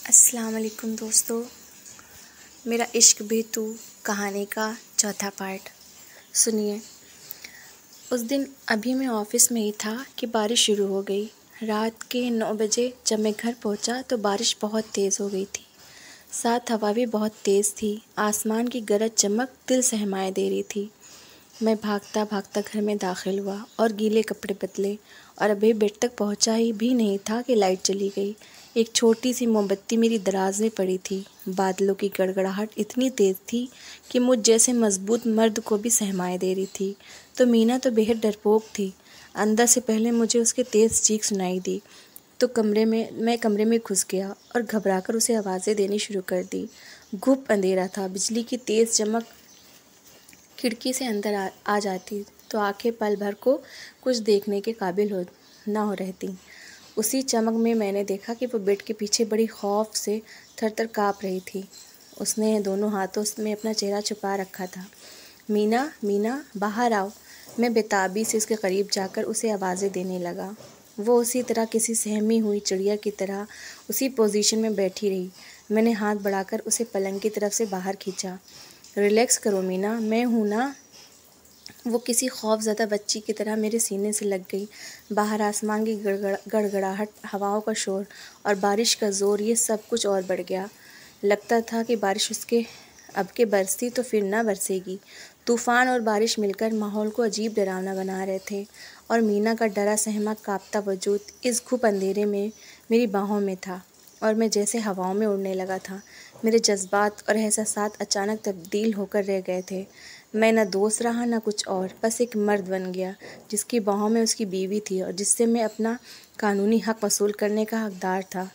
अस्सलाम वालेकुम दोस्तों, मेरा इश्क भी तू कहानी का चौथा पार्ट सुनिए। उस दिन अभी मैं ऑफिस में ही था कि बारिश शुरू हो गई। रात के 9 बजे जब मैं घर पहुंचा तो बारिश बहुत तेज़ हो गई थी। साथ हवा भी बहुत तेज़ थी। आसमान की गरज चमक दिल सहमाए दे रही थी। मैं भागता भागता घर में दाखिल हुआ और गीले कपड़े बदले और अभी बेड तक पहुंचा ही भी नहीं था कि लाइट चली गई। एक छोटी सी मोमबत्ती मेरी दराज में पड़ी थी। बादलों की गड़गड़ाहट इतनी तेज़ थी कि मुझ जैसे मजबूत मर्द को भी सहमाए दे रही थी। तो मीना तो बेहद डरपोक थी। अंदर से पहले मुझे उसकी तेज़ चीख सुनाई दी तो मैं कमरे में घुस गया और घबराकर उसे आवाज़ें देनी शुरू कर दी। घुप अंधेरा था। बिजली की तेज़ चमक खिड़की से अंदर आ जाती तो आंखें पल भर को कुछ देखने के काबिल ना हो रहती। उसी चमक में मैंने देखा कि वो बेड के पीछे बड़ी खौफ से थर-थर काँप रही थी। उसने दोनों हाथों में अपना चेहरा छुपा रखा था। मीना, मीना, बाहर आओ। मैं बेताबी से उसके करीब जाकर उसे आवाज़ें देने लगा। वो उसी तरह किसी सहमी हुई चिड़िया की तरह उसी पोजीशन में बैठी रही। मैंने हाथ बढ़ाकर उसे पलंग की तरफ से बाहर खींचा। रिलैक्स करो मीना, मैं हूँ ना। वो किसी खौफज़दा बच्ची की तरह मेरे सीने से लग गई। बाहर आसमान की गड़गड़ाहट, हवाओं का शोर और बारिश का ज़ोर, ये सब कुछ और बढ़ गया। लगता था कि बारिश उसके अब के बरसी तो फिर ना बरसेगी। तूफ़ान और बारिश मिलकर माहौल को अजीब डरावना बना रहे थे और मीना का डरा सहमा काँपता वजूद इस घुप अंधेरे में मेरी बाहों में था और मैं जैसे हवाओं में उड़ने लगा था। मेरे जज्बात और एहसासात अचानक तब्दील होकर रह गए थे। मैं न दोस्त रहा न कुछ और, बस एक मर्द बन गया जिसकी बाहों में उसकी बीवी थी और जिससे मैं अपना कानूनी हक़ वसूल करने का हकदार था।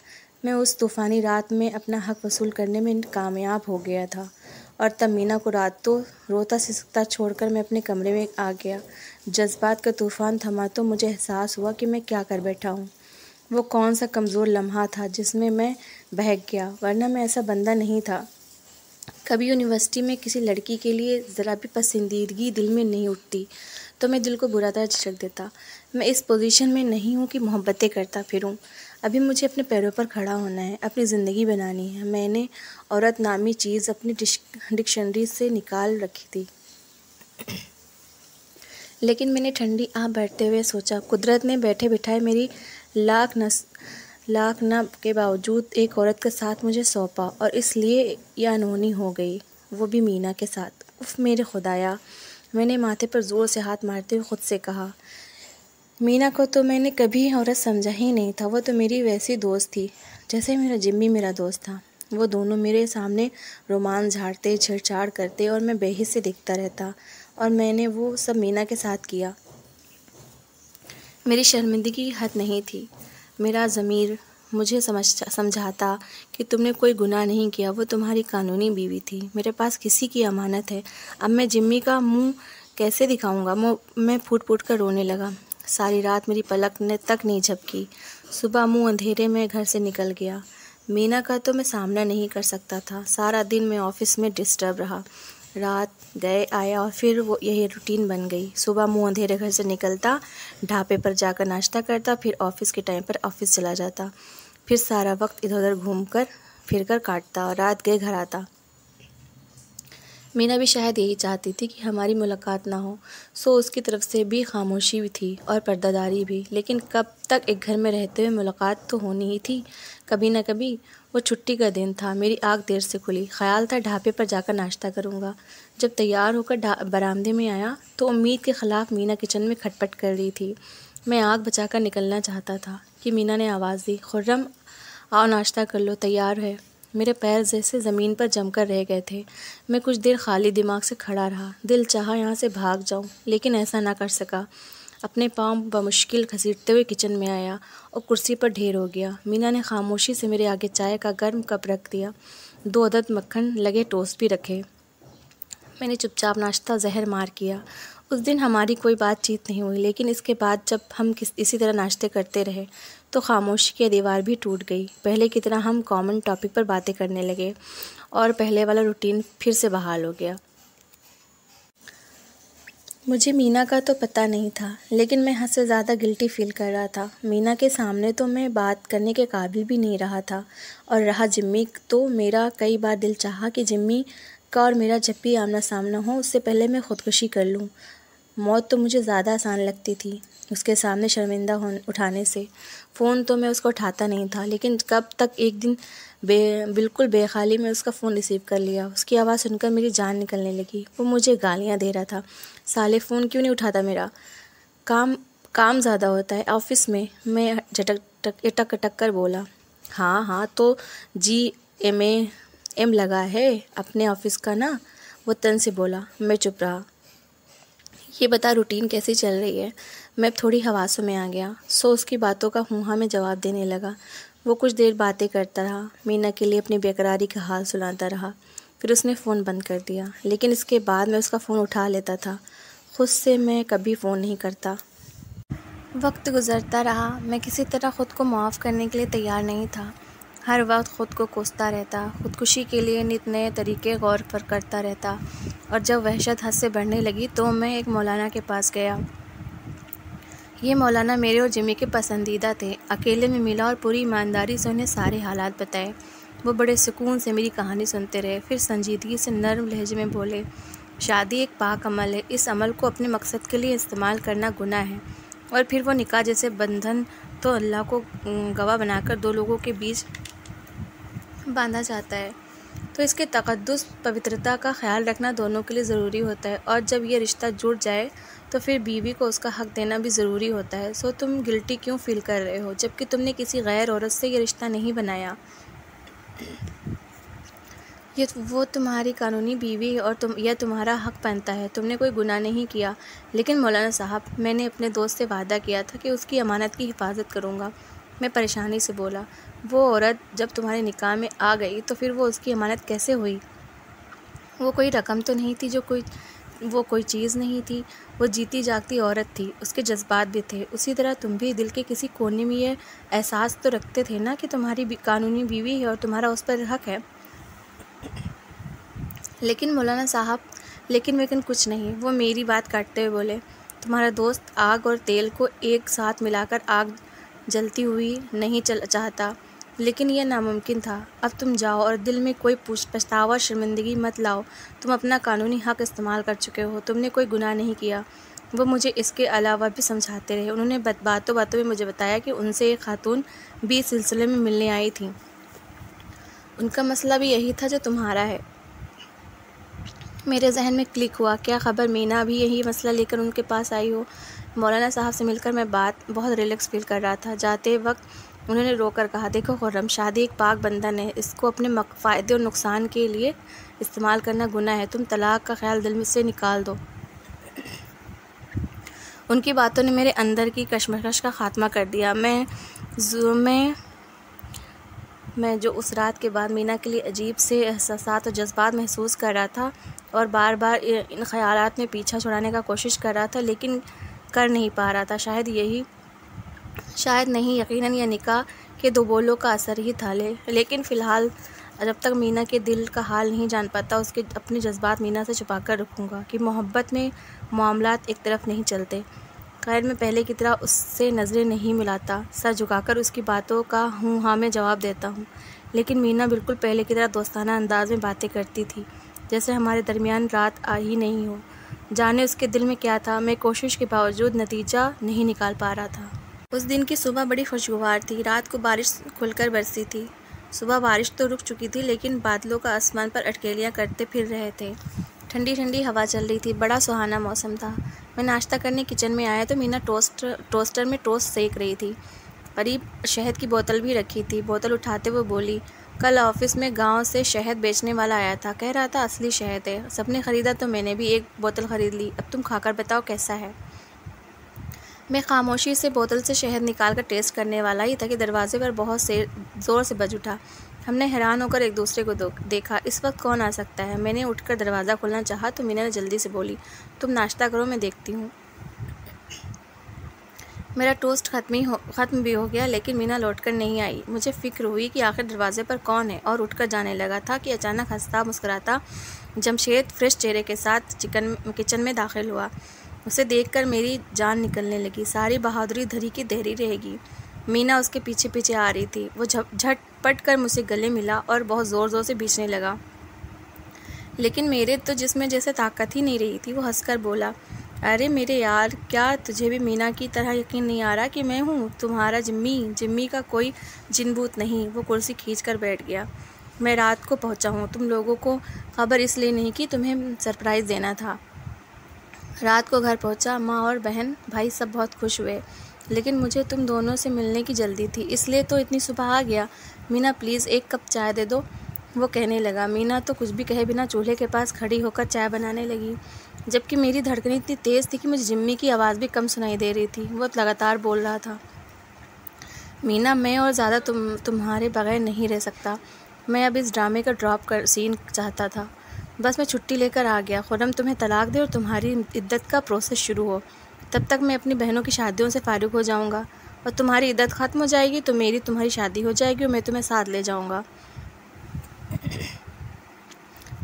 मैं उस तूफ़ानी रात में अपना हक़ वसूल करने में कामयाब हो गया था और तब मीना को रोता सिसकता छोड़कर मैं अपने कमरे में आ गया। जज्बात का तूफ़ान थमा तो मुझे एहसास हुआ कि मैं क्या कर बैठा हूँ। वो कौन सा कमज़ोर लम्हा था जिसमें मैं बहक गया, वरना मैं ऐसा बंदा नहीं था। कभी यूनिवर्सिटी में किसी लड़की के लिए ज़रा भी पसंदीदगी दिल में नहीं उठती तो मैं दिल को बुरा तरह झिड़क देता। मैं इस पोजीशन में नहीं हूँ कि मोहब्बतें करता फिरूँ। अभी मुझे अपने पैरों पर खड़ा होना है, अपनी ज़िंदगी बनानी है। मैंने औरत नामी चीज़ अपनी डिक्शनरी से निकाल रखी थी, लेकिन मैंने ठंडी आँख भरते हुए सोचा, कुदरत ने बैठे बिठाए मेरी लाख न के बावजूद एक औरत का साथ मुझे सौंपा और इसलिए यह अनहोनी हो गई, वो भी मीना के साथ। उफ़ मेरे खुदाया! मैंने माथे पर ज़ोर से हाथ मारते हुए खुद से कहा। मीना को तो मैंने कभी औरत समझा ही नहीं था। वो तो मेरी वैसी दोस्त थी जैसे मेरा जिम्मी मेरा दोस्त था। वो दोनों मेरे सामने रोमांस झाड़ते, छेड़छाड़ करते और मैं बेहिस से देखता रहता और मैंने वो सब मीना के साथ किया। मेरी शर्मिंदगी की हद नहीं थी। मेरा ज़मीर मुझे समझाता कि तुमने कोई गुनाह नहीं किया, वो तुम्हारी कानूनी बीवी थी। मेरे पास किसी की अमानत है। अब मैं जिम्मी का मुंह कैसे दिखाऊंगा? मैं फूट फूट कर रोने लगा। सारी रात मेरी पलक ने तक नहीं झपकी। सुबह मुंह अंधेरे में घर से निकल गया। मीना का तो मैं सामना नहीं कर सकता था। सारा दिन मैं ऑफिस में डिस्टर्ब रहा। रात गए आया और फिर वो यही रूटीन बन गई। सुबह मुंह अंधेरे घर से निकलता, ढाबे पर जाकर नाश्ता करता, फिर ऑफिस के टाइम पर ऑफिस चला जाता, फिर सारा वक्त इधर उधर घूम कर फिर कर काटता और रात गए घर आता। मीना भी शायद यही चाहती थी कि हमारी मुलाकात ना हो, सो उसकी तरफ से भी खामोशी भी थी और पर्दादारी भी। लेकिन कब तक एक घर में रहते हुए मुलाकात तो होनी ही थी, कभी न कभी। वो छुट्टी का दिन था। मेरी आँख देर से खुली। ख्याल था ढाबे पर जाकर नाश्ता करूँगा। जब तैयार होकर बरामदे में आया तो उम्मीद के ख़िलाफ़ मीना किचन में खटपट कर रही थी। मैं आँख बचाकर निकलना चाहता था कि मीना ने आवाज़ दी, खुर्रम आओ नाश्ता कर लो, तैयार है। मेरे पैर जैसे ज़मीन पर जमकर रह गए थे। मैं कुछ देर खाली दिमाग से खड़ा रहा। दिल चाहा यहाँ से भाग जाऊँ, लेकिन ऐसा ना कर सका। अपने पाँव बमुश्किल घसीटते हुए किचन में आया और कुर्सी पर ढेर हो गया। मीना ने खामोशी से मेरे आगे चाय का गर्म कप रख दिया। 2 अदद मक्खन लगे टोस्ट भी रखे। मैंने चुपचाप नाश्ता जहर मार किया। उस दिन हमारी कोई बातचीत नहीं हुई, लेकिन इसके बाद जब हम इसी तरह नाश्ते करते रहे तो खामोशी की दीवार भी टूट गई। पहले की तरह हम कॉमन टॉपिक पर बातें करने लगे और पहले वाला रूटीन फिर से बहाल हो गया। मुझे मीना का तो पता नहीं था, लेकिन मैं हद से ज़्यादा गिल्टी फील कर रहा था। मीना के सामने तो मैं बात करने के काबिल भी नहीं रहा था। और रहा जिम्मी, तो मेरा कई बार दिल चाहा कि जिम्मी का और मेरा जब भी आमना सामना हो, उससे पहले मैं खुदकुशी कर लूँ। मौत तो मुझे ज़्यादा आसान लगती थी उसके सामने शर्मिंदा उठाने से। फ़ोन तो मैं उसको उठाता नहीं था, लेकिन कब तक एक दिन बिल्कुल बेख़ाली में उसका फ़ोन रिसीव कर लिया। उसकी आवाज़ सुनकर मेरी जान निकलने लगी। वो मुझे गालियाँ दे रहा था। साले फ़ोन क्यों नहीं उठाता मेरा? काम ज़्यादा होता है ऑफ़िस में। मैं अटक कर बोला, हाँ हाँ, तो GMAM लगा है अपने ऑफ़िस का ना। वो तन से बोला। मैं चुप रहा। ये बता रूटीन कैसी चल रही है? मैं थोड़ी हवासों में आ गया, सो उसकी बातों का हूँ में जवाब देने लगा। वो कुछ देर बातें करता रहा, मीना के लिए अपनी बेकरारी का हाल सुनाता रहा। फिर उसने फ़ोन बंद कर दिया, लेकिन इसके बाद मैं उसका फ़ोन उठा लेता था। खुद से मैं कभी फ़ोन नहीं करता। वक्त गुज़रता रहा, मैं किसी तरह ख़ुद को माफ़ करने के लिए तैयार नहीं था। हर वक्त ख़ुद को कोसता रहता, खुदकुशी के लिए नित नए तरीके गौर पर करता रहता। और जब वहशत हद से बढ़ने लगी तो मैं एक मौलाना के पास गया। ये मौलाना मेरे और जिमी के पसंदीदा थे। अकेले में मिला और पूरी ईमानदारी से उन्हें सारे हालात बताए। वो बड़े सुकून से मेरी कहानी सुनते रहे, फिर संजीदगी से नर्म लहजे में बोले, शादी एक पाक अमल है। इस अमल को अपने मकसद के लिए इस्तेमाल करना गुनाह है। और फिर वो निकाह जैसे बंधन तो अल्लाह को गवाह बनाकर दो लोगों के बीच बांधा जाता है, तो इसके तक़द्दुस पवित्रता का ख्याल रखना दोनों के लिए ज़रूरी होता है। और जब ये रिश्ता जुड़ जाए तो फिर बीवी को उसका हक़ देना भी ज़रूरी होता है। सो तुम गिल्टी क्यों फ़ील कर रहे हो, जबकि तुमने किसी गैर औरत से ये रिश्ता नहीं बनाया? वो तुम्हारी कानूनी बीवी है और यह तुम्हारा हक़ बनता है। तुमने कोई गुनाह नहीं किया। लेकिन मौलाना साहब, मैंने अपने दोस्त से वादा किया था कि उसकी अमानत की हिफाजत करूँगा। मैं परेशानी से बोला। वो औरत जब तुम्हारे निकाह में आ गई तो फिर वो उसकी अमानत कैसे हुई? वो कोई रकम तो नहीं थी, वो कोई चीज़ नहीं थी। वो जीती जागती औरत थी। उसके जज्बात भी थे। उसी तरह तुम भी दिल के किसी कोने में ये एहसास तो रखते थे ना कि तुम्हारी कानूनी बीवी है और तुम्हारा उस पर हक़ है। लेकिन मौलाना साहब, लेकिन कुछ नहीं। वो मेरी बात काटते हुए बोले, तुम्हारा दोस्त आग और तेल को एक साथ मिलाकर आग जलती हुई नहीं चाहता, लेकिन यह नामुमकिन था। अब तुम जाओ और दिल में कोई पछतावा शर्मिंदगी मत लाओ। तुम अपना कानूनी हक़ इस्तेमाल कर चुके हो। तुमने कोई गुनाह नहीं किया। वो मुझे इसके अलावा भी समझाते रहे। उन्होंने बातों बातों में मुझे बताया कि उनसे एक खातून भी इस सिलसिले में मिलने आई थी। उनका मसला भी यही था जो तुम्हारा है। मेरे जहन में क्लिक हुआ, क्या ख़बर मीना भी यही मसला लेकर उनके पास आई हो। मौलाना साहब से मिलकर मैं बहुत रिलैक्स फील कर रहा था। जाते वक्त उन्होंने रोकर कहा, देखो खुर्रम, शादी एक पाक बंधन है। इसको अपने फ़ायदे और नुकसान के लिए इस्तेमाल करना गुनाह है। तुम तलाक का ख्याल दिल में से निकाल दो। उनकी बातों ने मेरे अंदर की कशमकश का ख़ात्मा कर दिया। मैं जो उस रात के बाद मीना के लिए अजीब से एहसासात और जज्बात महसूस कर रहा था और बार बार इन ख़यालात में पीछा छुड़ाने का कोशिश कर रहा था, लेकिन कर नहीं पा रहा था। शायद नहीं, यकीनन यह निकाह के दो बोलों का असर ही था। लेकिन फ़िलहाल जब तक मीना के दिल का हाल नहीं जान पाता, उसके अपने जज्बात मीना से छुपा कर रखूँगा कि मोहब्बत में मामलात एक तरफ नहीं चलते। खैर, मैं पहले की तरह उससे नज़रें नहीं मिलाता, सर झुकाकर उसकी बातों का हूँ हाँ में जवाब देता हूँ। लेकिन मीना बिल्कुल पहले की तरह दोस्ताना अंदाज में बातें करती थी, जैसे हमारे दरमियान रात आ ही नहीं हो। जाने उसके दिल में क्या था, मैं कोशिश के बावजूद नतीजा नहीं निकाल पा रहा था। उस दिन की सुबह बड़ी खुशगवार थी। रात को बारिश खुलकर बरसी थी। सुबह बारिश तो रुक चुकी थी, लेकिन बादलों का आसमान पर अटकेलियाँ करते फिर रहे थे। ठंडी ठंडी हवा चल रही थी। बड़ा सुहाना मौसम था। मैं नाश्ता करने किचन में आया तो मीना टोस्टर में टोस्ट सेक रही थी। करीब शहद की बोतल भी रखी थी। बोतल उठाते हुए बोली, कल ऑफिस में गांव से शहद बेचने वाला आया था। कह रहा था असली शहद है। सबने ख़रीदा तो मैंने भी एक बोतल ख़रीद ली। अब तुम खाकर बताओ कैसा है। मैं खामोशी से बोतल से शहद निकाल कर टेस्ट करने वाला ही था कि दरवाजे पर बहुत ज़ोर से बज उठा। हमने हैरान होकर एक दूसरे को देखा। इस वक्त कौन आ सकता है? मैंने उठकर दरवाज़ा खोलना चाहा तो मीना ने जल्दी से बोली, तुम नाश्ता करो, मैं देखती हूँ। मेरा टोस्ट ख़त्म भी हो गया, लेकिन मीना लौटकर नहीं आई। मुझे फ़िक्र हुई कि आखिर दरवाजे पर कौन है, और उठकर जाने लगा था कि अचानक हंसता मुस्कुराता जमशेद फ्रेश चेहरे के साथ किचन में दाखिल हुआ। उसे देखकर मेरी जान निकलने लगी। सारी बहादुरी धरी की धरी रहेगी। मीना उसके पीछे पीछे आ रही थी। वो झटपट कर मुझसे गले मिला और बहुत ज़ोर ज़ोर से भींचने लगा, लेकिन मेरे तो जिसमें जैसे ताकत ही नहीं रही थी। वो हंसकर बोला, अरे मेरे यार, क्या तुझे भी मीना की तरह यकीन नहीं आ रहा कि मैं हूँ तुम्हारा जिम्मी? जिम्मी का कोई जिनबूत नहीं। वो कुर्सी खींच कर बैठ गया। मैं रात को पहुँचा हूँ। तुम लोगों को खबर इसलिए नहीं कि तुम्हें सरप्राइज़ देना था। रात को घर पहुँचा। माँ और बहन भाई सब बहुत खुश हुए, लेकिन मुझे तुम दोनों से मिलने की जल्दी थी, इसलिए तो इतनी सुबह आ गया। मीना प्लीज़ एक कप चाय दे दो, वो कहने लगा। मीना तो कुछ भी कहे बिना चूल्हे के पास खड़ी होकर चाय बनाने लगी, जबकि मेरी धड़कनें इतनी तेज़ थी कि मुझे जिम्मी की आवाज़ भी कम सुनाई दे रही थी। वो लगातार बोल रहा था, मीना मैं और ज़्यादा तुम्हारे बगैर नहीं रह सकता। मैं अब इस ड्रामे का सीन चाहता था। बस मैं छुट्टी लेकर आ गया। खुर्रम तुम्हें तलाक दे और तुम्हारी इद्दत का प्रोसेस शुरू हो। तब तक मैं अपनी बहनों की शादियों से फारिग हो जाऊंगा और तुम्हारी इद्दत ख़त्म हो जाएगी तो मेरी तुम्हारी शादी हो जाएगी और मैं तुम्हें साथ ले जाऊंगा।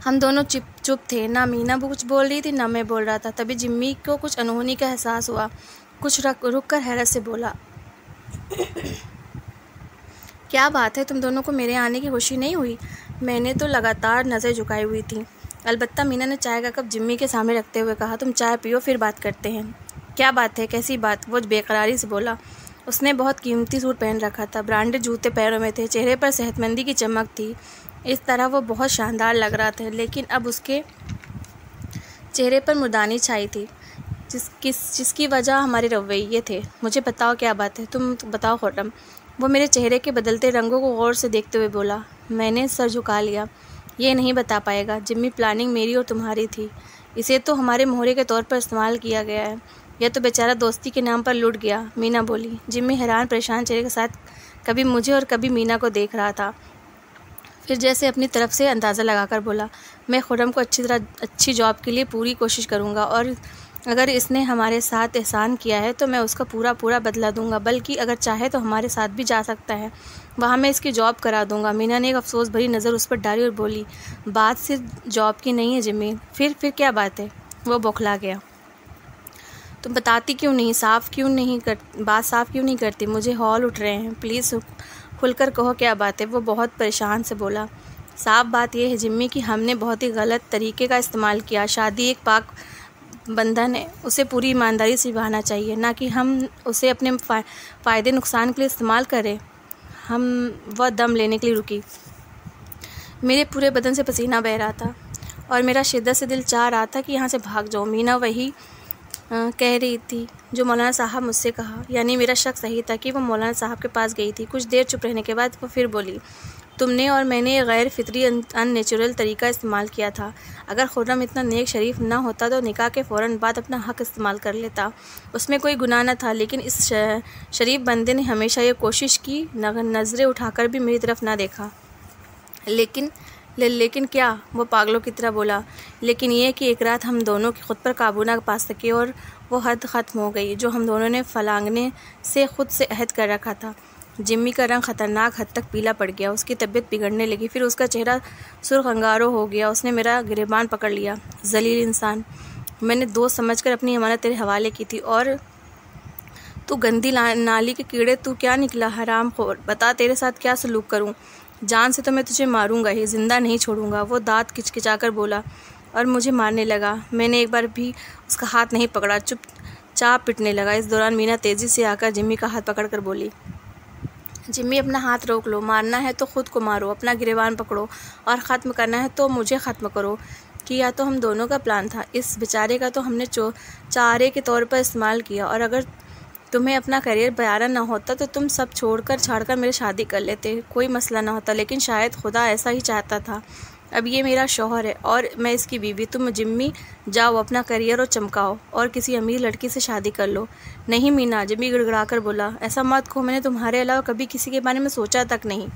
हम दोनों चुप थे। ना मीना कुछ बोल रही थी, ना मैं बोल रहा था। तभी जिम्मी को कुछ अनहोनी का एहसास हुआ। कुछ रुक कर हैरत से बोला, क्या बात है, तुम दोनों को मेरे आने की खुशी नहीं हुई? मैंने तो लगातार नज़र झुकाई हुई थी। अलबत्ता मीना ने चाय का कप जिम्मी के सामने रखते हुए कहा, तुम चाय पियो फिर बात करते हैं। क्या बात है, कैसी बात? वो बेकरारी से बोला। उसने बहुत कीमती सूट पहन रखा था, ब्रांडेड जूते पैरों में थे, चेहरे पर सेहतमंदी की चमक थी। इस तरह वो बहुत शानदार लग रहा था, लेकिन अब उसके चेहरे पर मुर्दानी छाई थी, जिसकी वजह हमारे रवैये थे। मुझे बताओ क्या बात है, तुम बताओ खुर्रम। वो मेरे चेहरे के बदलते रंगों को गौर से देखते हुए बोला। मैंने सर झुका लिया। ये नहीं बता पाएगा जिम्मी, प्लानिंग मेरी और तुम्हारी थी। इसे तो हमारे मोहरे के तौर पर इस्तेमाल किया गया है। यह तो बेचारा दोस्ती के नाम पर लुट गया, मीना बोली। जिम्मी हैरान परेशान चेहरे के साथ कभी मुझे और कभी मीना को देख रहा था। फिर जैसे अपनी तरफ से अंदाज़ा लगाकर बोला, मैं खुर्रम को अच्छी जॉब के लिए पूरी कोशिश करूँगा, और अगर इसने हमारे साथ एहसान किया है तो मैं उसका पूरा बदला दूंगा। बल्कि अगर चाहे तो हमारे साथ भी जा सकता है, वहाँ मैं इसकी जॉब करा दूंगा। मीना ने एक अफसोस भरी नज़र उस पर डाली और बोली, बात सिर्फ जॉब की नहीं है जिम्मी। फिर क्या बात है? वो बौखला गया। तुम बताती क्यों नहीं? बात साफ क्यों नहीं करती? मुझे हौल उठ रहे हैं, प्लीज़ खुलकर कहो क्या बात है। वो बहुत परेशान से बोला। साफ बात यह है जिम्मी कि हमने बहुत ही गलत तरीके का इस्तेमाल किया। शादी एक पाक बंधन है, उसे पूरी ईमानदारी से निभाना चाहिए, ना कि हम उसे अपने फ़ायदे नुकसान के लिए इस्तेमाल करें। वह दम लेने के लिए रुकी। मेरे पूरे बदन से पसीना बह रहा था और मेरा शिद्दत से दिल चाह रहा था कि यहाँ से भाग जाऊँ। मीना वही कह रही थी जो मौलाना साहब मुझसे कहा, यानी मेरा शक सही था कि वो मौलाना साहब के पास गई थी। कुछ देर चुप रहने के बाद वो फिर बोली, तुमने और मैंने गैर फितरी अननेचुरल तरीका इस्तेमाल किया था। अगर खुर्रम इतना नेक शरीफ ना होता तो निकाह के फ़ौरन बाद अपना हक़ इस्तेमाल कर लेता। उसमें कोई गुनाह न था, लेकिन इस शरीफ बंदे ने हमेशा ये कोशिश की, नज़रें उठाकर भी मेरी तरफ ना देखा। लेकिन क्या? वो पागलों की तरह बोला। लेकिन ये कि एक रात हम दोनों की खुद पर काबू ना पा सके और वो हद ख़त्म हो गई जो हम दोनों ने फलांगने से खुद से अहद कर रखा था। जिम्मी का रंग ख़तरनाक हद तक पीला पड़ गया। उसकी तबीयत बिगड़ने लगी। फिर उसका चेहरा सुर्ख अंगारो हो गया। उसने मेरा गिरेबान पकड़ लिया। जलील इंसान, मैंने दोस्त समझकर अपनी अमानत तेरे हवाले की थी, और तू गंदी नाली के कीड़े, तू क्या निकला हरामखोर। बता तेरे साथ क्या सलूक करूं? जान से तो मैं तुझे मारूंगा ही, जिंदा नहीं छोड़ूंगा। वो दांत किचकिचाकर बोला और मुझे मारने लगा। मैंने एक बार भी उसका हाथ नहीं पकड़ा, चुपचाप पिटने लगा। इस दौरान मीना तेज़ी से आकर जिम्मी का हाथ पकड़कर बोली, जिम्मी अपना हाथ रोक लो। मारना है तो ख़ुद को मारो, अपना गिरेबान पकड़ो, और ख़त्म करना है तो मुझे ख़त्म करो। कि या तो हम दोनों का प्लान था, इस बेचारे का तो हमने चारे के तौर पर इस्तेमाल किया, और अगर तुम्हें अपना करियर बयाना ना होता तो तुम सब छाड़कर मेरे शादी कर लेते, कोई मसला ना होता। लेकिन शायद खुदा ऐसा ही चाहता था। अब ये मेरा शौहर है और मैं इसकी बीवी। तुम जिम्मी जाओ, अपना करियर और चमकाओ और किसी अमीर लड़की से शादी कर लो। नहीं मीना, जिम्मी गिड़गिड़ा कर बोला, ऐसा मत कहो, मैंने तुम्हारे अलावा कभी किसी के बारे में सोचा तक नहीं।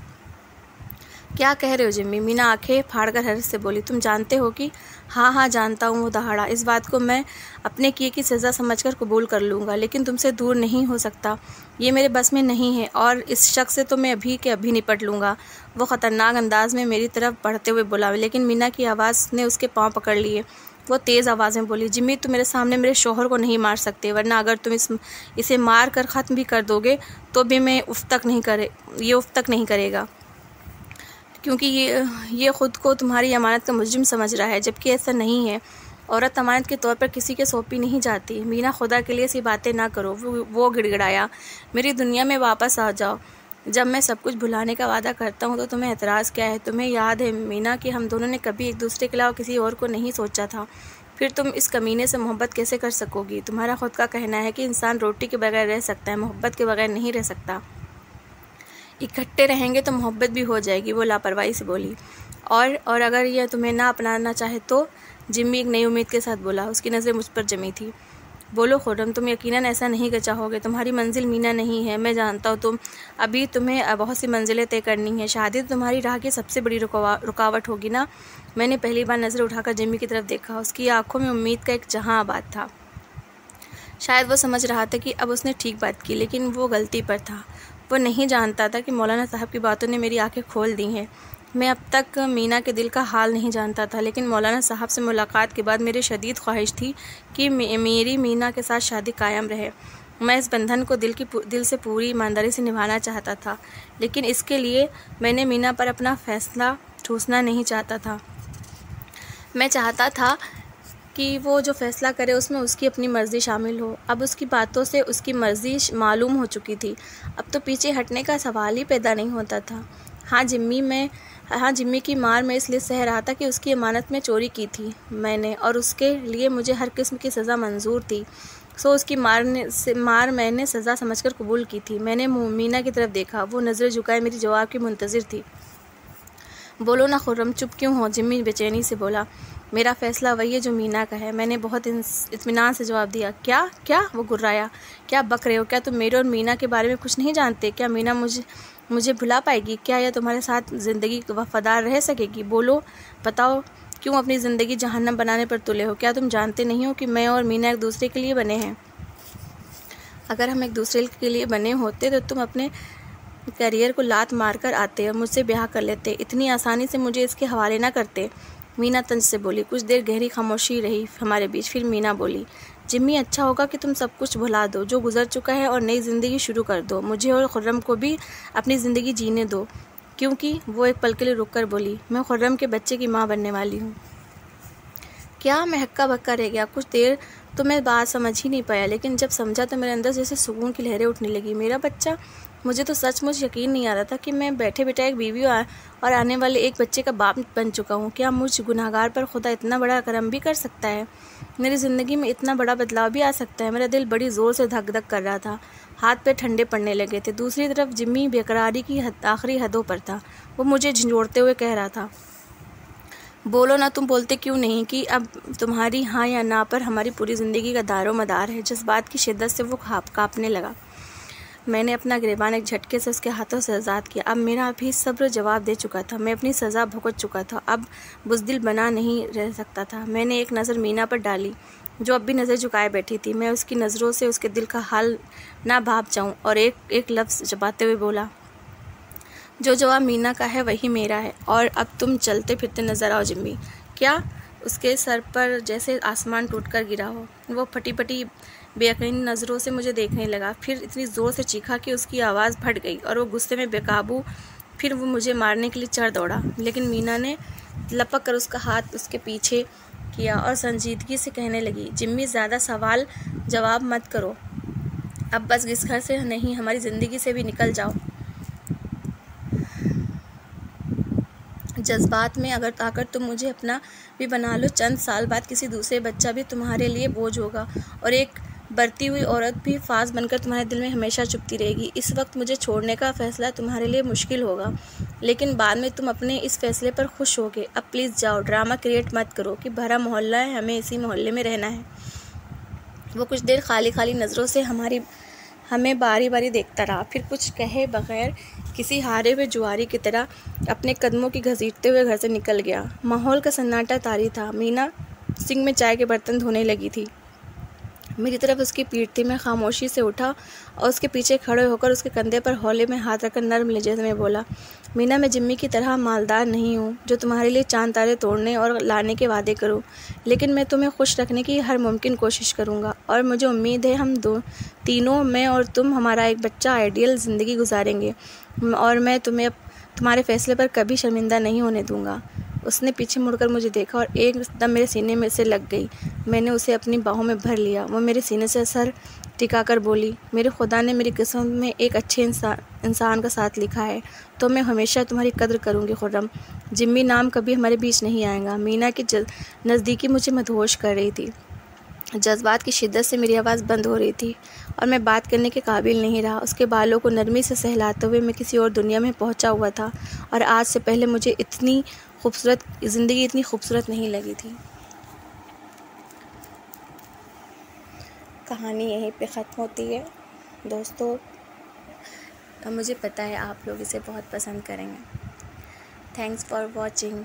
क्या कह रहे हो जिम्मी? मीना आंखें फाड़कर हैरत से बोली, तुम जानते हो कि? हाँ जानता हूँ, वो दहाड़ा। इस बात को मैं अपने किए की सज़ा समझकर कबूल कर लूँगा, लेकिन तुमसे दूर नहीं हो सकता। ये मेरे बस में नहीं है, और इस शख्स से तो मैं अभी के अभी निपट लूँगा। वो ख़तरनाक अंदाज में मेरी तरफ बढ़ते हुए बोला, लेकिन मीना की आवाज़ ने उसके पाँव पकड़ लिए। वो तेज़ आवाज़ में बोली, जिम्मी तुम मेरे सामने मेरे शौहर को नहीं मार सकते, वरना अगर तुम इसे मार कर ख़त्म भी कर दोगे तो भी मैं उफ़ तक नहीं करेगा, क्योंकि ये ख़ुद को तुम्हारी अमानत का मुजरिम समझ रहा है, जबकि ऐसा नहीं है। औरत अमानत के तौर पर किसी के सौंपी नहीं जाती। मीना, खुदा के लिए ऐसी बातें ना करो। वो गिड़गिड़ाया, मेरी दुनिया में वापस आ जाओ। जब मैं सब कुछ भुलाने का वादा करता हूँ तो तुम्हें एतराज़ क्या है? तुम्हें याद है मीना कि हम दोनों ने कभी एक दूसरे के अलावा किसी और को नहीं सोचा था। फिर तुम इस कमीने से मोहब्बत कैसे कर सकोगी? तुम्हारा खुद का कहना है कि इंसान रोटी के बगैर रह सकता है, मोहब्बत के बगैर नहीं रह सकता। इकट्ठे रहेंगे तो मोहब्बत भी हो जाएगी, वो लापरवाही से बोली। और अगर यह तुम्हें ना अपनाना चाहे तो? जिम्मी एक नई उम्मीद के साथ बोला। उसकी नज़रें मुझ पर जमी थी। बोलो खुर्रम, तुम यकीनन ऐसा नहीं कर चाहोगे। तुम्हारी मंजिल मीना नहीं है, मैं जानता हूँ। तुम्हें बहुत सी मंजिलें तय करनी है। शादी तो तुम्हारी राह की सबसे बड़ी रुकावट होगी ना। मैंने पहली बार नज़र उठाकर जिम्मी की तरफ देखा। उसकी आंखों में उम्मीद का एक जहां आबाद था। शायद वो समझ रहा था कि अब उसने ठीक बात की, लेकिन वो गलती पर था। वो नहीं जानता था कि मौलाना साहब की बातों ने मेरी आंखें खोल दी हैं। मैं अब तक मीना के दिल का हाल नहीं जानता था, लेकिन मौलाना साहब से मुलाकात के बाद मेरी शदीद ख्वाहिश थी कि मेरी मीना के साथ शादी कायम रहे। मैं इस बंधन को दिल से पूरी ईमानदारी से निभाना चाहता था, लेकिन इसके लिए मैंने मीना पर अपना फ़ैसला ठूसना नहीं चाहता था। मैं चाहता था कि वो जो फ़ैसला करे उसमें उसकी अपनी मर्ज़ी शामिल हो। अब उसकी बातों से उसकी मर्ज़ी मालूम हो चुकी थी। अब तो पीछे हटने का सवाल ही पैदा नहीं होता था। हाँ, जिम्मी की मार मैं इसलिए सह रहा था कि उसकी अमानत में चोरी की थी मैंने, और उसके लिए मुझे हर किस्म की सज़ा मंजूर थी। सो उसकी मार मैंने सज़ा समझकर कबूल की थी। मैंने मीना की तरफ देखा। वो नज़रें झुकाए मेरी जवाब की मुंतज़िर थी। बोलो ना खुर्रम, चुप क्यों हो? जिम्मी बेचैनी से बोला। मेरा फ़ैसला वही है जो मीना का है, मैंने बहुत इत्मीनान से जवाब दिया। क्या? वो गुर्राया। क्या बक रहे हो? क्या तुम मेरे और मीना के बारे में कुछ नहीं जानते? क्या मीना मुझे भुला पाएगी? क्या यह तुम्हारे साथ ज़िंदगी वफ़ादार रह सकेगी? बोलो, बताओ, क्यों अपनी ज़िंदगी जहन्नम बनाने पर तुले हो? क्या तुम जानते नहीं हो कि मैं और मीना एक दूसरे के लिए बने हैं? अगर हम एक दूसरे के लिए बने होते तो तुम अपने करियर को लात मारकर आते और मुझसे ब्याह कर लेते। इतनी आसानी से मुझे इसके हवाले ना करते। मीना तंज से बोली। कुछ देर गहरी खामोशी रही हमारे बीच। फिर मीना बोली, जिम्मी, अच्छा होगा कि तुम सब कुछ भुला दो जो गुजर चुका है और नई ज़िंदगी शुरू कर दो। मुझे और खुर्रम को भी अपनी ज़िंदगी जीने दो। क्योंकि वो एक पल के लिए रुक कर बोली, मैं खुर्रम के बच्चे की माँ बनने वाली हूँ। क्या? मैं हक्का बक्का रह गया। कुछ देर तो मैं बात समझ ही नहीं पाया, लेकिन जब समझा तो मेरे अंदर जैसे सुकून की लहरें उठने लगी। मेरा बच्चा? मुझे तो सचमुच यकीन नहीं आ रहा था कि मैं बैठे बैठे एक बीवी और आने वाले एक बच्चे का बाप बन चुका हूँ। क्या मुझ गुनाहगार पर खुदा इतना बड़ा करम भी कर सकता है? मेरी ज़िंदगी में इतना बड़ा बदलाव भी आ सकता है? मेरा दिल बड़ी ज़ोर से धक धक कर रहा था। हाथ पे ठंडे पड़ने लगे थे। दूसरी तरफ जिम्मी बेकरारी की आखिरी हदों पर था। वो मुझे झंझोड़ते हुए कह रहा था, बोलो ना, तुम बोलते क्यों नहीं कि अब तुम्हारी हाँ या ना पर हमारी पूरी ज़िंदगी का दारो मदार है। जज्बात की शिद्दत से वो काँपने लगा। मैंने अपना गिरबान एक झटके से उसके हाथों से आज़ाद किया। अब मेरा भी सब्र जवाब दे चुका था। मैं अपनी सज़ा भुगत चुका था। अब बुज़दिल बना नहीं रह सकता था। मैंने एक नज़र मीना पर डाली, जो अब भी नज़र झुकाए बैठी थी। मैं उसकी नज़रों से उसके दिल का हाल ना भाप जाऊं, और एक लफ्ज़ चबाते हुए बोला, जो जवाब मीना का है वही मेरा है, और अब तुम चलते फिरते नज़र आओ जिम्मी। क्या? उसके सर पर जैसे आसमान टूटकर गिरा हो। वो फटी फटी बेयकीन नज़रों से मुझे देखने लगा। फिर इतनी ज़ोर से चीखा कि उसकी आवाज़ फट गई और वो गुस्से में बेकाबू फिर वो मुझे मारने के लिए चढ़ दौड़ा। लेकिन मीना ने लपक कर उसका हाथ उसके पीछे किया और संजीदगी से कहने लगी, जिम्मी, ज़्यादा सवाल जवाब मत करो। अब बस इस घर से नहीं, हमारी ज़िंदगी से भी निकल जाओ। जज्बात में अगर आकर तुम मुझे अपना भी बना लो, चंद साल बाद किसी दूसरे बच्चा भी तुम्हारे लिए बोझ होगा, और एक बढ़ती हुई औरत भी फास बनकर तुम्हारे दिल में हमेशा चुभती रहेगी। इस वक्त मुझे छोड़ने का फ़ैसला तुम्हारे लिए मुश्किल होगा, लेकिन बाद में तुम अपने इस फ़ैसले पर खुश होगे। अब प्लीज़ जाओ, ड्रामा क्रिएट मत करो कि भरा मोहल्ला है, हमें इसी मोहल्ले में रहना है। वो कुछ देर खाली खाली नज़रों से हमें बारी बारी देखता रहा। फिर कुछ कहे बगैर किसी हारे हुए जुआरी की तरह अपने कदमों की घसीटते हुए घर से निकल गया। माहौल का सन्नाटा तारी था। मीना सिंक में चाय के बर्तन धोने लगी थी। मेरी तरफ उसकी पीठ थी। मैं खामोशी से उठा और उसके पीछे खड़े होकर उसके कंधे पर हौले में हाथ रखकर नर्म लहजे में बोला, मीना, मैं जिम्मी की तरह मालदार नहीं हूँ जो तुम्हारे लिए चांद तारे तोड़ने और लाने के वादे करूँ, लेकिन मैं तुम्हें खुश रखने की हर मुमकिन कोशिश करूँगा और मुझे उम्मीद है हम तीनों, मैं और तुम, हमारा एक बच्चा आइडियल ज़िंदगी गुजारेंगे और मैं तुम्हें तुम्हारे फैसले पर कभी शर्मिंदा नहीं होने दूँगा। उसने पीछे मुड़कर मुझे देखा और एकदम मेरे सीने में से लग गई। मैंने उसे अपनी बाहों में भर लिया। वो मेरे सीने से सर टिकाकर बोली, मेरे खुदा ने मेरी किस्मत में एक अच्छे इंसान का साथ लिखा है, तो मैं हमेशा तुम्हारी कद्र करूँगी खुर्रम। जिम्मी नाम कभी हमारे बीच नहीं आएगा। मीना की नज़दीकी मुझे मदहोश कर रही थी। जज्बात की शिद्दत से मेरी आवाज़ बंद हो रही थी और मैं बात करने के काबिल नहीं रहा। उसके बालों को नरमी से सहलाते हुए मैं किसी और दुनिया में पहुंचा हुआ था और आज से पहले मुझे ज़िंदगी इतनी खूबसूरत नहीं लगी थी। कहानी यहीं पे ख़त्म होती है दोस्तों। मुझे पता है आप लोग इसे बहुत पसंद करेंगे। Thanks for watching.